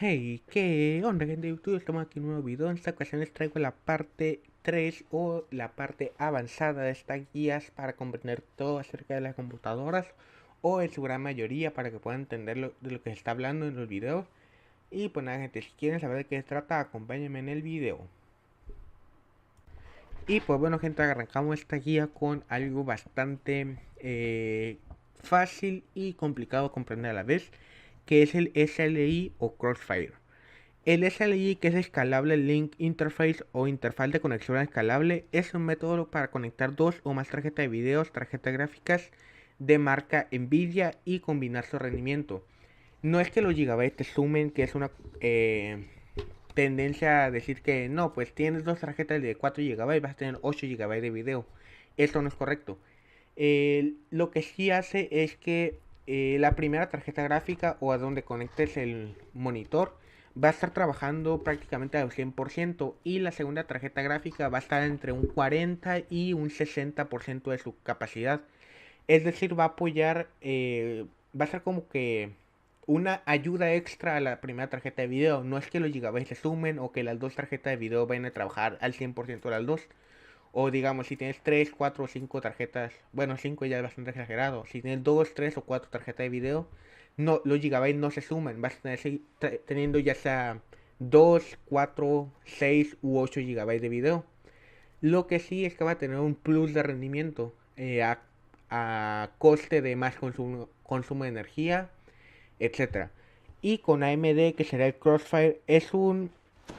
Hey, ¿qué onda, gente de YouTube? Estamos aquí en un nuevo video. En esta ocasión les traigo la parte 3 o la parte avanzada de estas guías para comprender todo acerca de las computadoras o en su gran mayoría para que puedan entender de lo que se está hablando en los videos. Y pues nada, gente, si quieren saber de qué se trata, acompáñenme en el video. Y pues bueno, gente, arrancamos esta guía con algo bastante fácil y complicado de comprender a la vez, que es el SLI o Crossfire. El SLI, que es Escalable Link Interface o interfaz de conexión escalable, es un método para conectar dos o más tarjetas de videos, tarjetas gráficas de marca Nvidia y combinar su rendimiento. No es que los gigabytes sumen, que es una tendencia a decir que no, pues tienes dos tarjetas de 4 gigabytes, vas a tener 8 gigabytes de video. Eso no es correcto. Lo que sí hace es que la primera tarjeta gráfica o a donde conectes el monitor va a estar trabajando prácticamente al 100% y la segunda tarjeta gráfica va a estar entre un 40 y un 60% de su capacidad. Es decir, va a apoyar, va a ser como que una ayuda extra a la primera tarjeta de video. No es que los gigabytes se sumen o que las dos tarjetas de video vayan a trabajar al 100% las dos. O digamos, si tienes 3 4 o 5 tarjetas, bueno, 5 ya es bastante exagerado. Si tienes 2 3 o 4 tarjetas de video, no, los gigabytes no se suman. Vas a tener teniendo ya sea 2 4 6 u 8 gigabytes de video. Lo que sí es que va a tener un plus de rendimiento a coste de más consumo de energía, etcétera. Y con AMD, que será el Crossfire, es un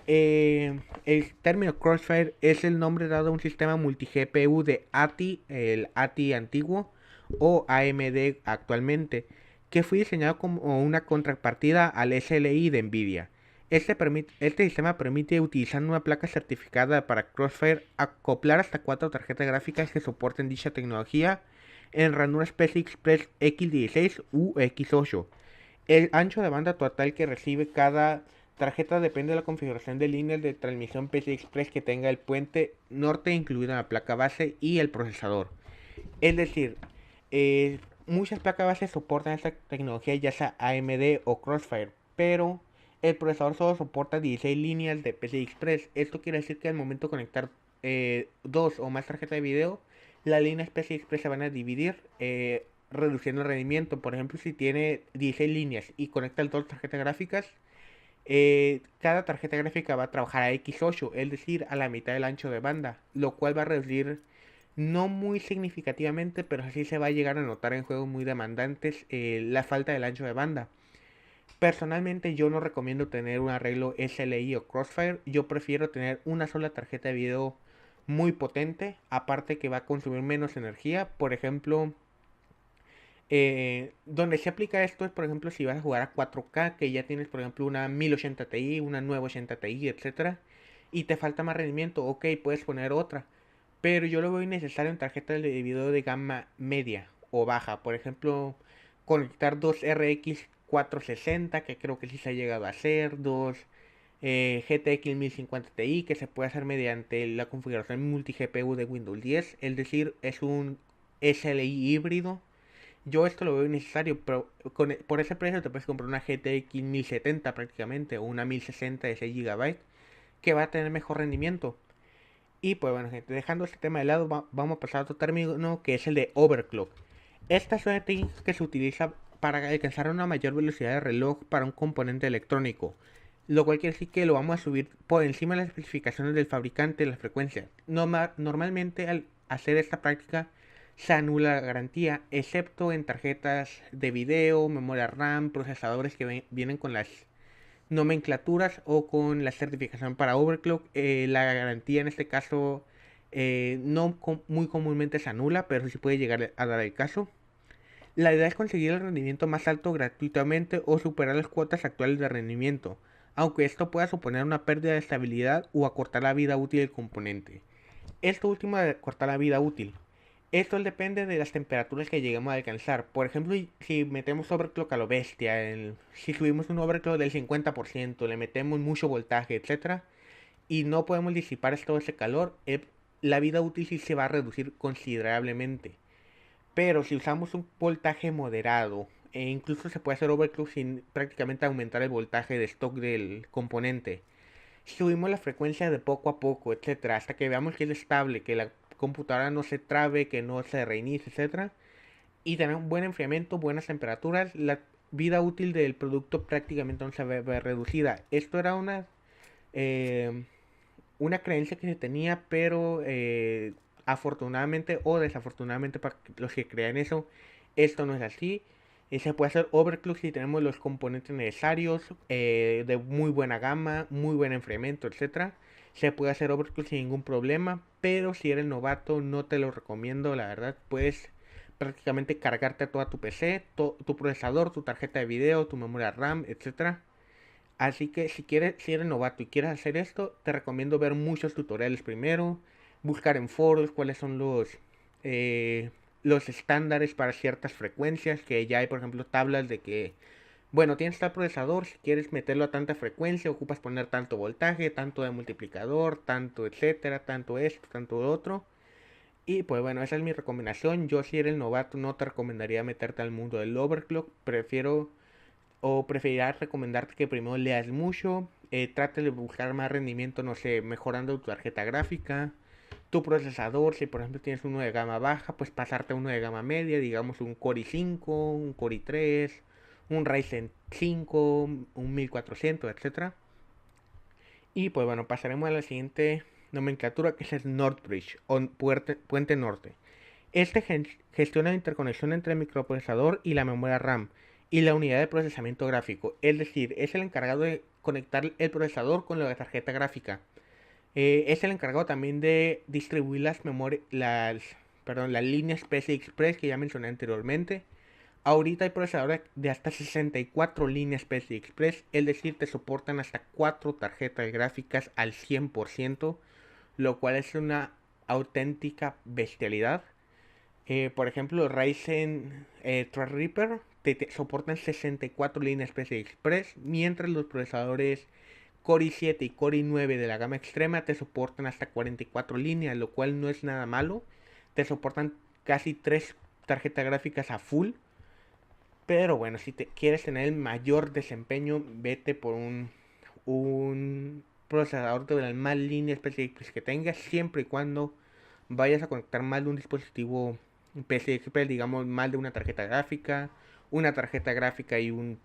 el término Crossfire es el nombre dado a un sistema multi-GPU de ATI, el ATI antiguo, o AMD actualmente, que fue diseñado como una contrapartida al SLI de Nvidia. Este sistema permite, utilizando una placa certificada para Crossfire, acoplar hasta 4 tarjetas gráficas que soporten dicha tecnología en ranuras PCI Express X16 u X8. El ancho de banda total que recibe cada tarjeta depende de la configuración de líneas de transmisión PCI Express que tenga el puente norte incluido en la placa base y el procesador. Es decir, muchas placas base soportan esta tecnología, ya sea AMD o Crossfire, pero el procesador solo soporta 16 líneas de PCI Express. Esto quiere decir que al momento de conectar dos o más tarjetas de video, las líneas PCI Express se van a dividir, reduciendo el rendimiento. Por ejemplo, si tiene 16 líneas y conecta dos tarjetas gráficas, cada tarjeta gráfica va a trabajar a X8, es decir, a la mitad del ancho de banda, lo cual va a reducir no muy significativamente, pero así se va a llegar a notar en juegos muy demandantes la falta del ancho de banda. Personalmente yo no recomiendo tener un arreglo SLI o Crossfire, yo prefiero tener una sola tarjeta de video muy potente, aparte que va a consumir menos energía. Por ejemplo, donde se aplica esto es, por ejemplo, si vas a jugar a 4K, que ya tienes, por ejemplo, una 1080 Ti, una 980 Ti, etcétera, y te falta más rendimiento, ok, puedes poner otra. Pero yo lo veo innecesario en tarjetas de video de gama media o baja. Por ejemplo, conectar dos RX 460, que creo que sí se ha llegado a hacer, dos GTX 1050 Ti, que se puede hacer mediante la configuración multi-GPU de Windows 10. Es decir, es un SLI híbrido. Yo esto lo veo innecesario, pero por ese precio te puedes comprar una GTX 1070 prácticamente, o una 1060 de 6 gigabytes que va a tener mejor rendimiento. Y pues bueno, gente, dejando este tema de lado, vamos a pasar a otro término que es el de overclock. Esta es una técnica que se utiliza para alcanzar una mayor velocidad de reloj para un componente electrónico, lo cual quiere decir que lo vamos a subir por encima de las especificaciones del fabricante de la frecuencia. Normalmente al hacer esta práctica se anula la garantía, excepto en tarjetas de video, memoria RAM, procesadores que vienen con las nomenclaturas o con la certificación para overclock. La garantía en este caso no muy comúnmente se anula, pero sí puede llegar a dar el caso. La idea es conseguir el rendimiento más alto gratuitamente o superar las cuotas actuales de rendimiento, aunque esto pueda suponer una pérdida de estabilidad o acortar la vida útil del componente. Esto último de cortar la vida útil. Esto depende de las temperaturas que lleguemos a alcanzar. Por ejemplo, si metemos overclock a lo bestia, si subimos un overclock del 50%, le metemos mucho voltaje, etcétera, y no podemos disipar todo ese calor, la vida útil sí se va a reducir considerablemente. Pero si usamos un voltaje moderado, e incluso se puede hacer overclock sin prácticamente aumentar el voltaje de stock del componente. Subimos la frecuencia de poco a poco, etcétera, hasta que veamos que es estable, que la computadora no se trabe, que no se reinicie, etcétera, y tener un buen enfriamiento, buenas temperaturas, la vida útil del producto prácticamente no se ve reducida. Esto era eh, una creencia que se tenía, pero afortunadamente o desafortunadamente para los que crean eso, esto no es así. Se puede hacer overclock si tenemos los componentes necesarios, de muy buena gama, muy buen enfriamiento, etcétera. Se puede hacer overclock sin ningún problema, pero si eres novato no te lo recomiendo, la verdad. Puedes prácticamente cargarte toda tu PC, tu procesador, tu tarjeta de video, tu memoria RAM, etcétera. Así que si eres novato y quieres hacer esto, te recomiendo ver muchos tutoriales primero, buscar en foros cuáles son eh, los estándares para ciertas frecuencias, que ya hay por ejemplo tablas de que, bueno, tienes tal procesador, si quieres meterlo a tanta frecuencia, ocupas poner tanto voltaje, tanto de multiplicador, tanto etcétera, tanto esto, tanto lo otro. Y pues bueno, esa es mi recomendación. Yo si eres novato no te recomendaría meterte al mundo del overclock, preferirás recomendarte que primero leas mucho, trate de buscar más rendimiento, no sé, mejorando tu tarjeta gráfica, tu procesador, si por ejemplo tienes uno de gama baja, pues pasarte a uno de gama media, digamos un Core i5, un Core i3, un Ryzen 5, un 1400, etcétera. Y pues bueno, pasaremos a la siguiente nomenclatura que es el Northbridge o puente norte. Este gestiona la interconexión entre el microprocesador y la memoria RAM y la unidad de procesamiento gráfico, es decir, es el encargado de conectar el procesador con la tarjeta gráfica. Es el encargado también de distribuir las líneas PCI Express que ya mencioné anteriormente. Ahorita hay procesadores de hasta 64 líneas PCI Express, es decir, te soportan hasta 4 tarjetas gráficas al 100%, lo cual es una auténtica bestialidad. Por ejemplo, Ryzen Threadripper te soportan 64 líneas PCI Express, mientras los procesadores Core i7 y Core i9 de la gama extrema te soportan hasta 44 líneas, lo cual no es nada malo. Te soportan casi 3 tarjetas gráficas a full. Pero bueno, si te quieres tener el mayor desempeño, vete por un procesador de las más líneas PCI Express que tengas, siempre y cuando vayas a conectar más de un dispositivo PCI Express, digamos más de una tarjeta gráfica y un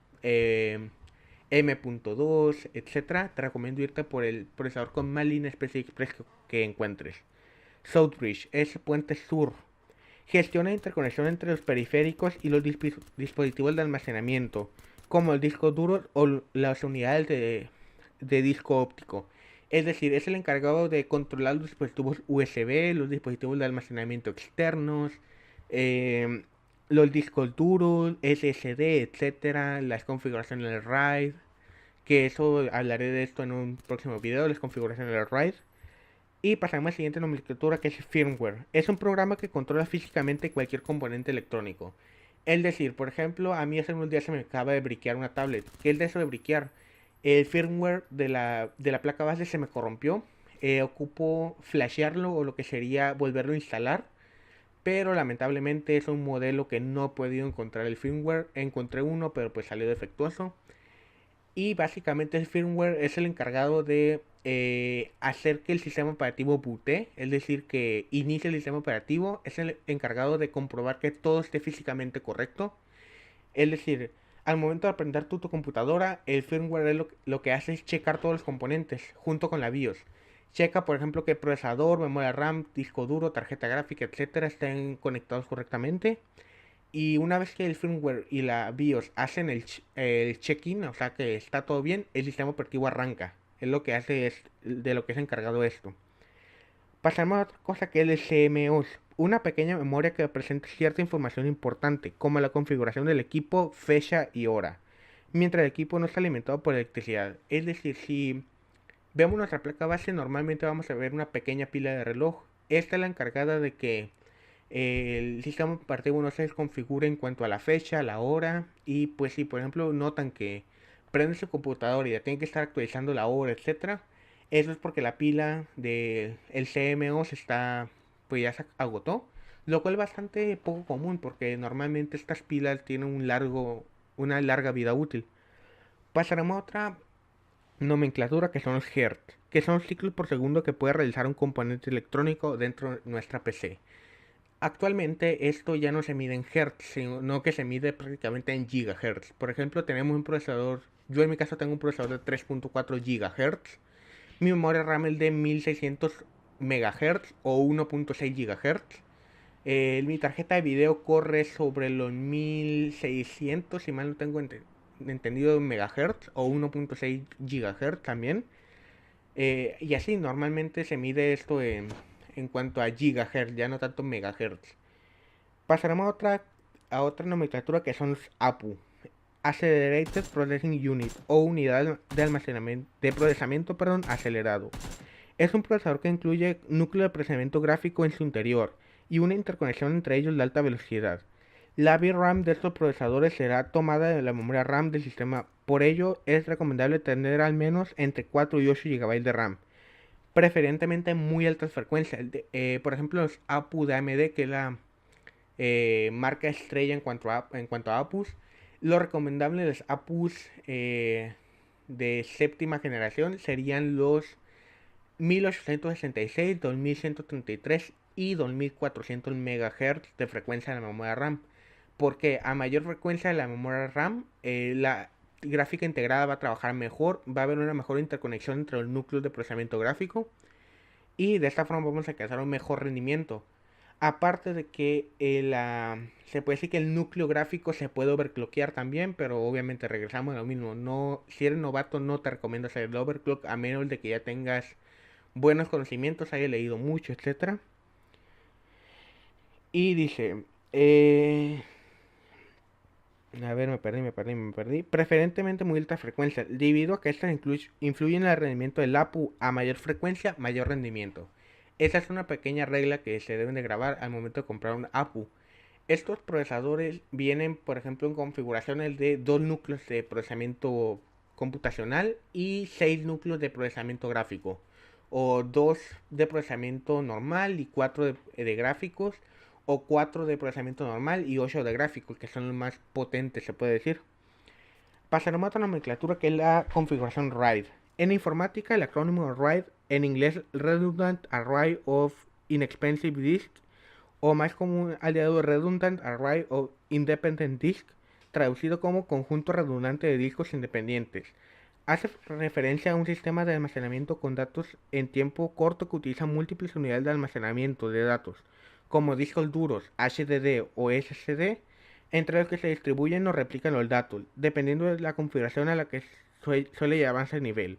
M.2, etcétera. Te recomiendo irte por el procesador con más líneas PCI Express que encuentres. Southbridge es puente sur. Gestiona la interconexión entre los periféricos y los dispositivos de almacenamiento, como el disco duro o las unidades de disco óptico. Es decir, es el encargado de controlar los dispositivos USB, los dispositivos de almacenamiento externos, eh, los discos duros, SSD, etcétera, las configuraciones del RAID, que eso hablaré de esto en un próximo video, las configuraciones del RAID. Y pasamos a la siguiente nomenclatura que es firmware. Es un programa que controla físicamente cualquier componente electrónico. Es decir, por ejemplo, a mí hace unos días se me acaba de briquear una tablet. ¿Qué es de eso de briquear? El firmware de la placa base se me corrompió. Ocupo flashearlo o lo que sería volverlo a instalar. Pero lamentablemente es un modelo que no he podido encontrar el firmware. Encontré uno, pero pues salió defectuoso. Y básicamente el firmware es el encargado de hacer que el sistema operativo bootee, es decir, que inicie el sistema operativo, es el encargado de comprobar que todo esté físicamente correcto. Es decir, al momento de aprender tu computadora, el firmware lo que hace es checar todos los componentes junto con la BIOS. Checa, por ejemplo, que el procesador, memoria RAM, disco duro, tarjeta gráfica, etcétera, estén conectados correctamente. Y una vez que el firmware y la BIOS hacen el check-in, o sea que está todo bien, el sistema operativo arranca. Es lo que hace, es de lo que es encargado esto. Pasamos a otra cosa que es el CMOS, una pequeña memoria que presenta cierta información importante, como la configuración del equipo, fecha y hora, mientras el equipo no está alimentado por electricidad. Es decir, si vemos nuestra placa base, normalmente vamos a ver una pequeña pila de reloj. Esta es la encargada de que el sistema operativo no se desconfigura en cuanto a la fecha, la hora, y pues si por ejemplo notan que prende su computador y ya tienen que estar actualizando la hora, etcétera, eso es porque la pila del CMO se está, pues ya se agotó, lo cual es bastante poco común porque normalmente estas pilas tienen una larga vida útil. Pasaremos a otra nomenclatura que son los Hertz, que son ciclos por segundo que puede realizar un componente electrónico dentro de nuestra PC. Actualmente esto ya no se mide en Hertz, sino que se mide prácticamente en gigahertz. Por ejemplo, tenemos un procesador, yo en mi caso tengo un procesador de 3.4 gigahertz, mi memoria RAM es de 1600 megahertz o 1.6 gigahertz. Mi tarjeta de video corre sobre los 1600, si mal no tengo entendido, megahertz o 1.6 gigahertz también. Y así, normalmente se mide esto en cuanto a gigahertz, ya no tanto megahertz. Pasaremos a otra nomenclatura que son los APU. Accelerated Processing Unit o unidad de almacenamiento de procesamiento, acelerado. Es un procesador que incluye núcleo de procesamiento gráfico en su interior y una interconexión entre ellos de alta velocidad. La VRAM de estos procesadores será tomada de la memoria RAM del sistema, por ello es recomendable tener al menos entre 4 y 8 GB de RAM, preferentemente muy altas frecuencias. Por ejemplo, los APU de AMD, que es la marca estrella en cuanto a APUs, lo recomendable de los APUs de séptima generación serían los 1866, 2133 y 2400 MHz de frecuencia de la memoria RAM. Porque a mayor frecuencia de la memoria RAM, la gráfica integrada va a trabajar mejor, va a haber una mejor interconexión entre los núcleos de procesamiento gráfico y de esta forma vamos a alcanzar un mejor rendimiento. Aparte de que se puede decir que el núcleo gráfico se puede overclockear también, pero obviamente regresamos a lo mismo. No, si eres novato no te recomiendo hacer el overclock a menos de que ya tengas buenos conocimientos, haya leído mucho, etcétera. Y dice, a ver, me perdí. Preferentemente muy alta frecuencia, debido a que estas influyen en el rendimiento del APU. A mayor frecuencia, mayor rendimiento. Esa es una pequeña regla que se deben de grabar al momento de comprar un APU. Estos procesadores vienen, por ejemplo, en configuraciones de 2 núcleos de procesamiento computacional y 6 núcleos de procesamiento gráfico. O 2 de procesamiento normal y 4 de gráficos. O 4 de procesamiento normal y 8 de gráficos, que son los más potentes, se puede decir. Pasaremos a otra nomenclatura que es la configuración RAID. En informática, el acrónimo RAID, en inglés Redundant Array of Inexpensive Disk, o más común aliado Redundant Array of Independent Disk, traducido como conjunto redundante de discos independientes. Hace referencia a un sistema de almacenamiento con datos en tiempo corto que utiliza múltiples unidades de almacenamiento de datos, como discos duros, HDD o SSD, entre los que se distribuyen o replican los datos, dependiendo de la configuración a la que suele llevarse el nivel.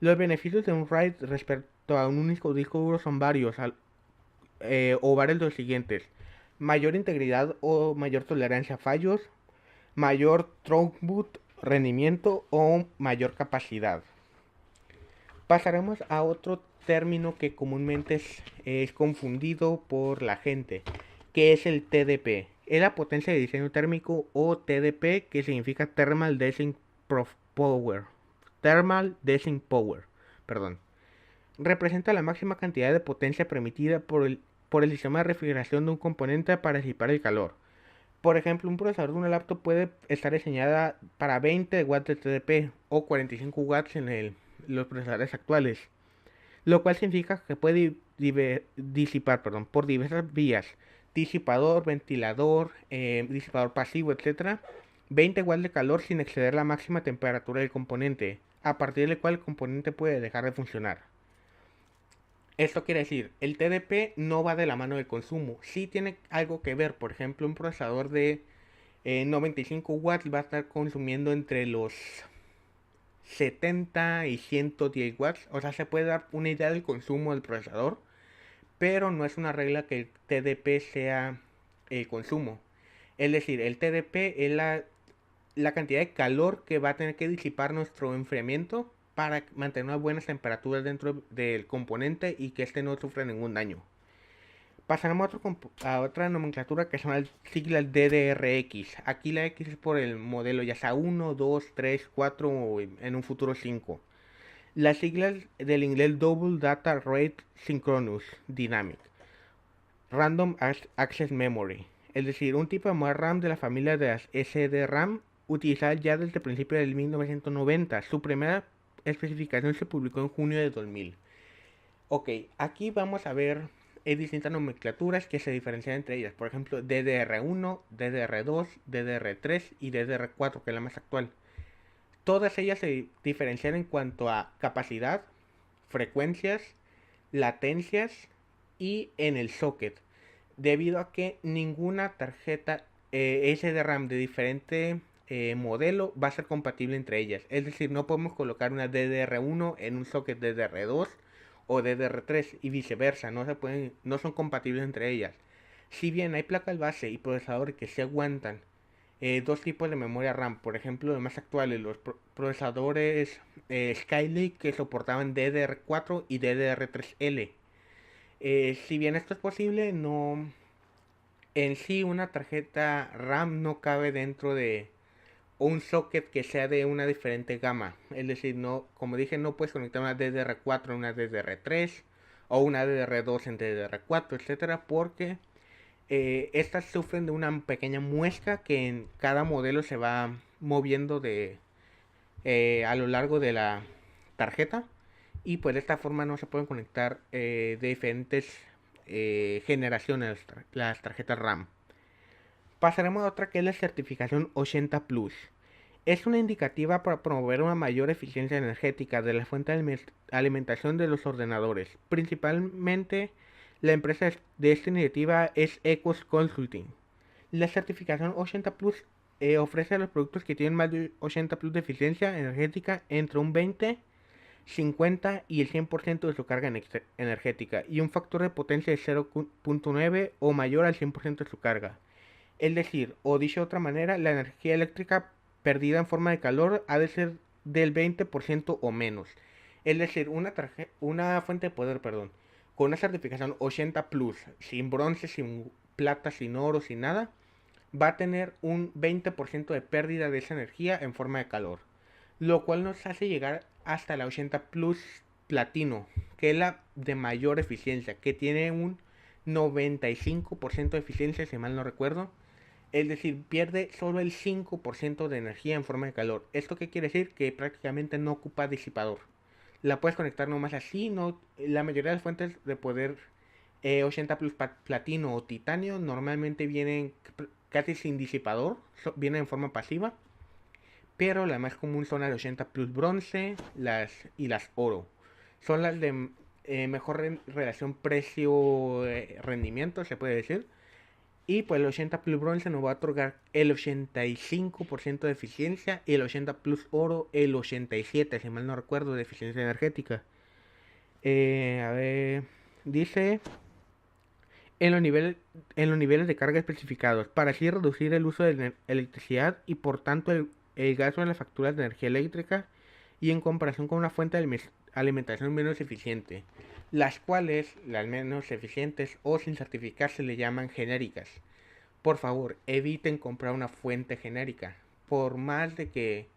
Los beneficios de un RAID respecto a un único disco duro son varios, o varios de los siguientes: mayor integridad o mayor tolerancia a fallos, mayor throughput, rendimiento o mayor capacidad. Pasaremos a otro término que comúnmente es confundido por la gente, que es el TDP. Es la potencia de diseño térmico, o TDP, que significa Thermal Design Power. Thermal Design Power, perdón. Representa la máxima cantidad de potencia permitida por el sistema de refrigeración de un componente para disipar el calor. Por ejemplo, un procesador de una laptop puede estar diseñada para 20 watts de TDP o 45 watts en los procesadores actuales, lo cual significa que puede disipar por diversas vías: disipador, ventilador, disipador pasivo, etcétera, 20 watts de calor sin exceder la máxima temperatura del componente, a partir del cual el componente puede dejar de funcionar. Esto quiere decir, el TDP no va de la mano del consumo, sí tiene algo que ver. Por ejemplo, un procesador de 95 watts va a estar consumiendo entre los 70 y 110 watts, o sea, se puede dar una idea del consumo del procesador, pero no es una regla que el TDP sea el consumo. Es decir, el TDP es la cantidad de calor que va a tener que disipar nuestro enfriamiento para mantener unas buenas temperaturas dentro del componente y que este no sufra ningún daño. Pasaremos a otra nomenclatura que son las siglas DDRX. Aquí la X es por el modelo, ya sea 1, 2, 3, 4 o en un futuro 5. Las siglas del inglés Double Data Rate Synchronous Dynamic. Random Access Memory, es decir, un tipo de memoria RAM de la familia de las SDRAM utilizada ya desde el principio del 1990. Su primera especificación se publicó en junio de 2000. Ok, aquí vamos a ver distintas nomenclaturas que se diferencian entre ellas. Por ejemplo, DDR1, DDR2, DDR3 y DDR4, que es la más actual. Todas ellas se diferencian en cuanto a capacidad, frecuencias, latencias y en el socket, debido a que ninguna tarjeta SDRAM de diferente modelo va a ser compatible entre ellas. Es decir, no podemos colocar una DDR1 en un socket DDR2 o DDR3 y viceversa, no son compatibles entre ellas. Si bien hay placas base y procesadores que se aguantan dos tipos de memoria RAM, por ejemplo, los más actuales, los procesadores Skylake que soportaban DDR4 y DDR3L. Si bien esto es posible, no en sí una tarjeta RAM no cabe dentro de un socket que sea de una diferente gama. Es decir, no, como dije, no puedes conectar una DDR4 a una DDR3 o una DDR2 en DDR4, etcétera, porque estas sufren de una pequeña muesca que en cada modelo se va moviendo a lo largo de la tarjeta y pues de esta forma no se pueden conectar de diferentes generaciones las tarjetas RAM. Pasaremos a otra que es la certificación 80 Plus. Es una indicativa para promover una mayor eficiencia energética de la fuente de alimentación de los ordenadores. Principalmente la empresa de esta iniciativa es Ecos Consulting. La certificación 80 Plus ofrece a los productos que tienen más de 80 Plus de eficiencia energética entre un 20, 50 y el 100% de su carga energética y un factor de potencia de 0.9 o mayor al 100% de su carga. Es decir, o dicho de otra manera, la energía eléctrica perdida en forma de calor ha de ser del 20% o menos. Es decir, una fuente de poder, perdón, con una certificación 80 Plus, sin bronce, sin plata, sin oro, sin nada, va a tener un 20% de pérdida de esa energía en forma de calor, lo cual nos hace llegar hasta la 80 Plus Platino, que es la de mayor eficiencia, que tiene un 95% de eficiencia, si mal no recuerdo. Es decir, pierde solo el 5% de energía en forma de calor. ¿Esto qué quiere decir? Que prácticamente no ocupa disipador. La puedes conectar nomás así, no, la mayoría de las fuentes de poder 80 Plus Platino o Titanio normalmente vienen casi sin disipador, vienen en forma pasiva, pero las más común son las 80 Plus Bronce y las Oro. Son las de mejor relación precio-rendimiento, se puede decir. Y pues el 80 Plus Bronce nos va a otorgar el 85% de eficiencia y el 80 Plus Oro el 87%, si mal no recuerdo, de eficiencia energética. A ver, dice en los niveles de carga especificados, para así reducir el uso de electricidad y por tanto el gasto en las facturas de energía eléctrica y en comparación con una fuente de alimentación menos eficiente, las cuales, las menos eficientes o sin certificar, se le llaman genéricas. Por favor, eviten comprar una fuente genérica. Por más de que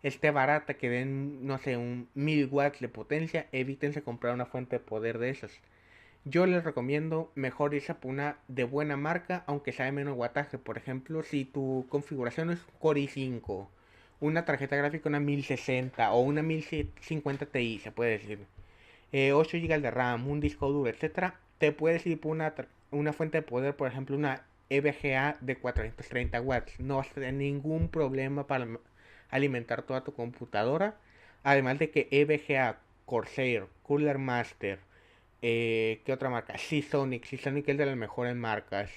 esté barata, que den, no sé, un 1000 watts de potencia, evítense comprar una fuente de poder de esas. Yo les recomiendo mejor irse por una de buena marca, aunque sea de menos wattaje. Por ejemplo, si tu configuración es Core i5, una tarjeta gráfica una 1060 o una 1050 Ti, se puede decir, 8 GB de RAM, un disco duro, etcétera, te puedes ir por una fuente de poder, por ejemplo, una EVGA de 430 watts. No vas a tener ningún problema para alimentar toda tu computadora. Además de que EVGA, Corsair, Cooler Master, ¿qué otra marca? Seasonic. Seasonic es de las mejores marcas.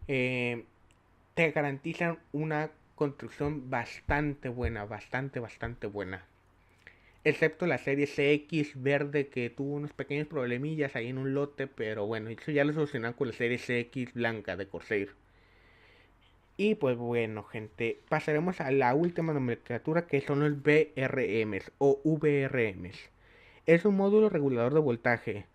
Eh, Te garantizan una construcción bastante buena, bastante buena. Excepto la serie CX verde que tuvo unos pequeños problemillas ahí en un lote, pero bueno, eso ya lo solucionaron con la serie CX blanca de Corsair. Y pues bueno, gente, pasaremos a la última nomenclatura que son los VRMs o VRMs. Es un módulo regulador de voltaje.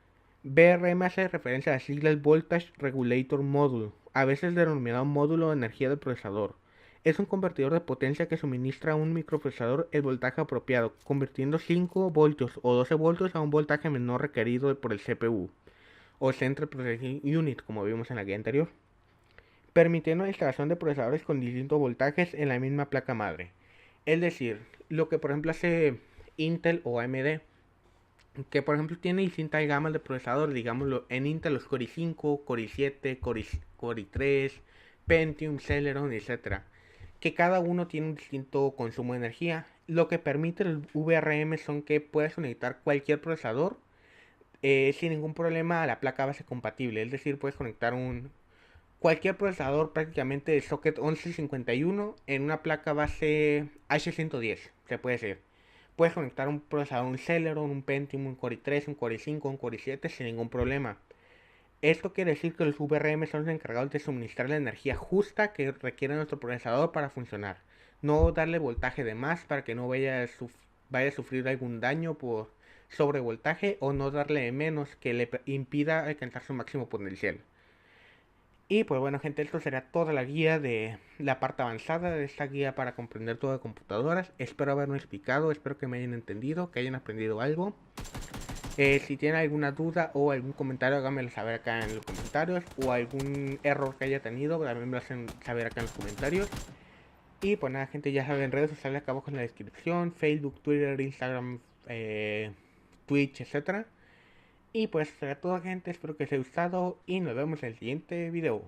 VRM hace referencia a las siglas Voltage Regulator Module, a veces denominado módulo de energía del procesador. Es un convertidor de potencia que suministra a un microprocesador el voltaje apropiado, convirtiendo 5 voltios o 12 voltios a un voltaje menor requerido por el CPU. o Central Processing Unit, como vimos en la guía anterior, permitiendo la instalación de procesadores con distintos voltajes en la misma placa madre. Es decir, lo que por ejemplo hace Intel o AMD, que por ejemplo tiene distintas gamas de procesadores, digámoslo, en Intel los Core i5, Core i7, Core i3, Pentium, Celeron, etcétera, que cada uno tiene un distinto consumo de energía. Lo que permite el VRM son que puedes conectar cualquier procesador sin ningún problema a la placa base compatible. Es decir, puedes conectar cualquier procesador prácticamente de socket 1151 en una placa base H110, se puede decir. Puedes conectar un procesador, un Celeron, un Pentium, un Core i3, un Core i5, un Core i7 sin ningún problema. Esto quiere decir que los VRM son los encargados de suministrar la energía justa que requiere nuestro procesador para funcionar. No darle voltaje de más para que no vaya a sufrir algún daño por sobrevoltaje, o no darle de menos que le impida alcanzar su máximo potencial. Y pues bueno, gente, esto será toda la guía de la parte avanzada de esta guía para comprender todo de computadoras. Espero haberme explicado, espero que me hayan entendido, que hayan aprendido algo. Si tienen alguna duda o algún comentario, háganmelo saber acá en los comentarios. O algún error que haya tenido, también me lo hacen saber acá en los comentarios. Y pues nada, gente, ya saben, redes sociales acá abajo en la descripción: Facebook, Twitter, Instagram, Twitch, etcétera. Y pues será todo, gente, espero que les haya gustado y nos vemos en el siguiente video.